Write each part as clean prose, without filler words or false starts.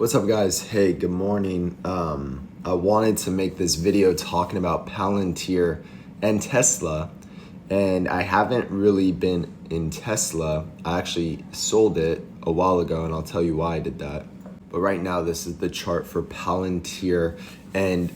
What's up, guys? Hey, good morning. I wanted to make this video talking about Palantir and Tesla, and I haven't really been in Tesla. I actually sold it a while ago, and I'll tell you why I did that. But right now, this is the chart for Palantir, and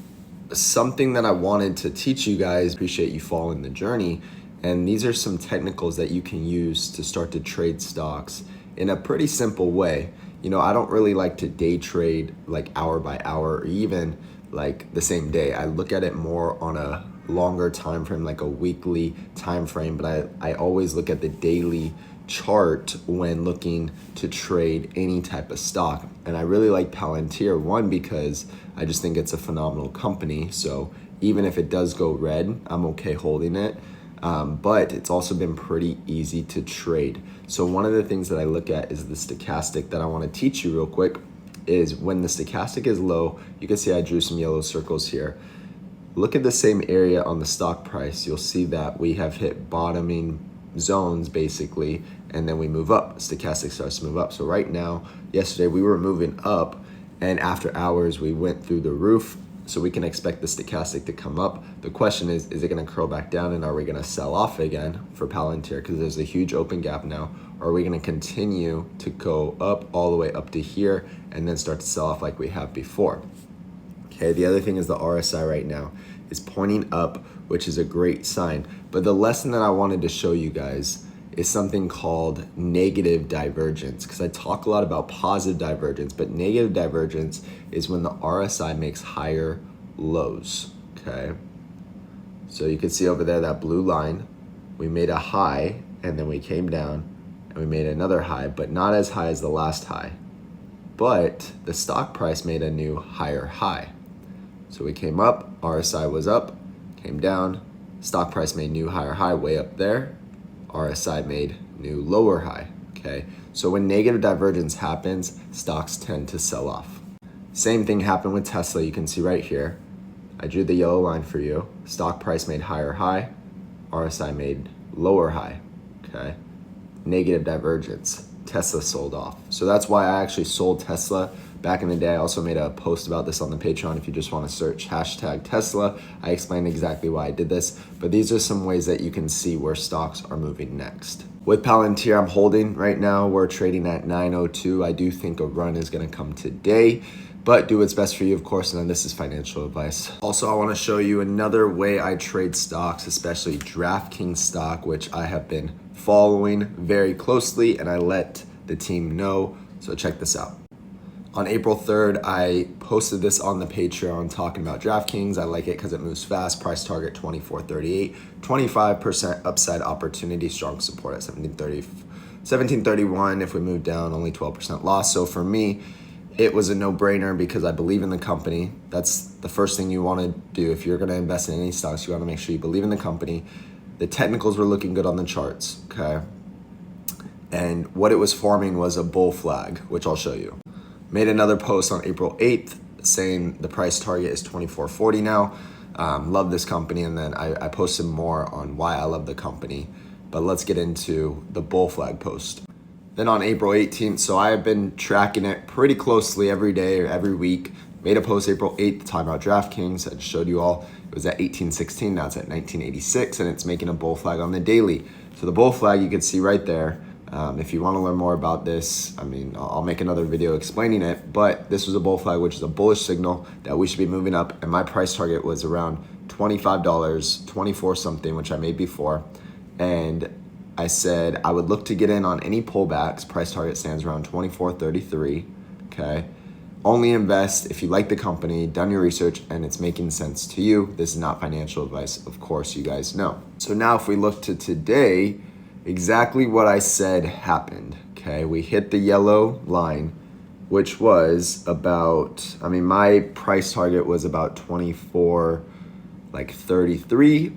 something that I wanted to teach you guys. Appreciate you following the journey, and these are some technicals that you can use to start to trade stocks in a pretty simple way. You know, I don't really like to day trade like hour by hour or even like the same day. I look at it more on a longer time frame, like a weekly time frame, but I always look at the daily chart when looking to trade any type of stock. And I really like Palantir, one, because I just think it's a phenomenal company. So even if it does go red, I'm okay holding it. But it's also been pretty easy to trade. So one of the things that I look at is the stochastic that I want to teach you real quick is when the stochastic is low. You can see I drew some yellow circles here. Look at the same area on the stock price. You'll see that we have hit bottoming zones basically, and then we move up. Stochastic starts to move up. So right now, yesterday we were moving up, and after hours we went through the roof. So we can expect the stochastic to come up. The question is it going to curl back down, and are we going to sell off again for Palantir because there's a huge open gap now? Or are we going to continue to go up all the way up to here and then start to sell off like we have before? Okay, the other thing is the RSI right now is pointing up, which is a great sign. But the lesson that I wanted to show you guys is something called negative divergence, because I talk a lot about positive divergence, but negative divergence is when the RSI makes higher lows, okay? So you can see over there that blue line, we made a high and then we came down and we made another high, but not as high as the last high. But the stock price made a new higher high. So we came up, RSI was up, came down, stock price made new higher high way up there, RSI made new lower high, okay? So when negative divergence happens, stocks tend to sell off. Same thing happened with Tesla. You can see right here. I drew the yellow line for you. Stock price made higher high, RSI made lower high, okay? Negative divergence, Tesla sold off. So that's why I actually sold Tesla back in the day. I also made a post about this on the Patreon. If you just want to search hashtag Tesla, I explained exactly why I did this. But these are some ways that you can see where stocks are moving next. With Palantir, I'm holding right now. We're trading at 902. I do think a run is going to come today, but do what's best for you, of course. And then this is financial advice. Also, I want to show you another way I trade stocks, especially DraftKings stock, which I have been following very closely, and I let the team know. So check this out. On April 3rd, I posted this on the Patreon talking about DraftKings. I like it because it moves fast. Price target 24.38, 25% upside opportunity, strong support at 17.31. If we move down, only 12% loss. So for me, it was a no-brainer because I believe in the company. That's the first thing you want to do. If you're going to invest in any stocks, you want to make sure you believe in the company. The technicals were looking good on the charts, okay? And what it was forming was a bull flag, which I'll show you. Made another post on April 8th saying the price target is 24.40 now. Love this company, and then I posted more on why I love the company. But let's get into the bull flag post. Then on April 18th, so I have been tracking it pretty closely every day or every week. Made a post April 8th talking about DraftKings. I just showed you all. It was at 1816, now it's at 1986, and it's making a bull flag on the daily. So the bull flag you can see right there. If you want to learn more about this, I mean, I'll make another video explaining it, but this was a bull flag, which is a bullish signal that we should be moving up. And my price target was around $25, 24 something, which I made before. And I said I would look to get in on any pullbacks. Price target stands around 24.33, okay? Only invest if you like the company, done your research, and it's making sense to you. This is not financial advice, of course, you guys know. So now if we look to today, exactly what I said happened, okay? We hit the yellow line, which was about, I mean, my price target was about 24.33.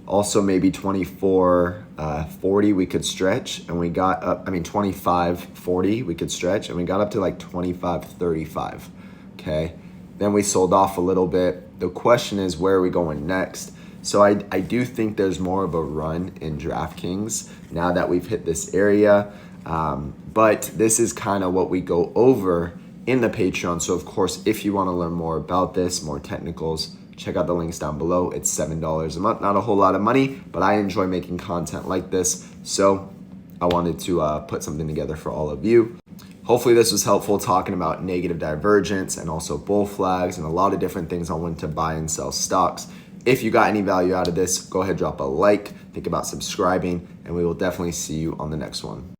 Also maybe 24.40 we could stretch, and we got up, 25.40 we could stretch, and we got up to like 25.35, okay? Then we sold off a little bit. The question is, where are we going next? So I do think there's more of a run in DraftKings now that we've hit this area. But this is kind of what we go over in the Patreon. So of course, if you want to learn more about this, more technicals, check out the links down below. It's $7 a month, not a whole lot of money, but I enjoy making content like this. So I wanted to put something together for all of you. Hopefully this was helpful, talking about negative divergence and also bull flags and a lot of different things on when to buy and sell stocks. If you got any value out of this, go ahead, drop a like, think about subscribing, and we will definitely see you on the next one.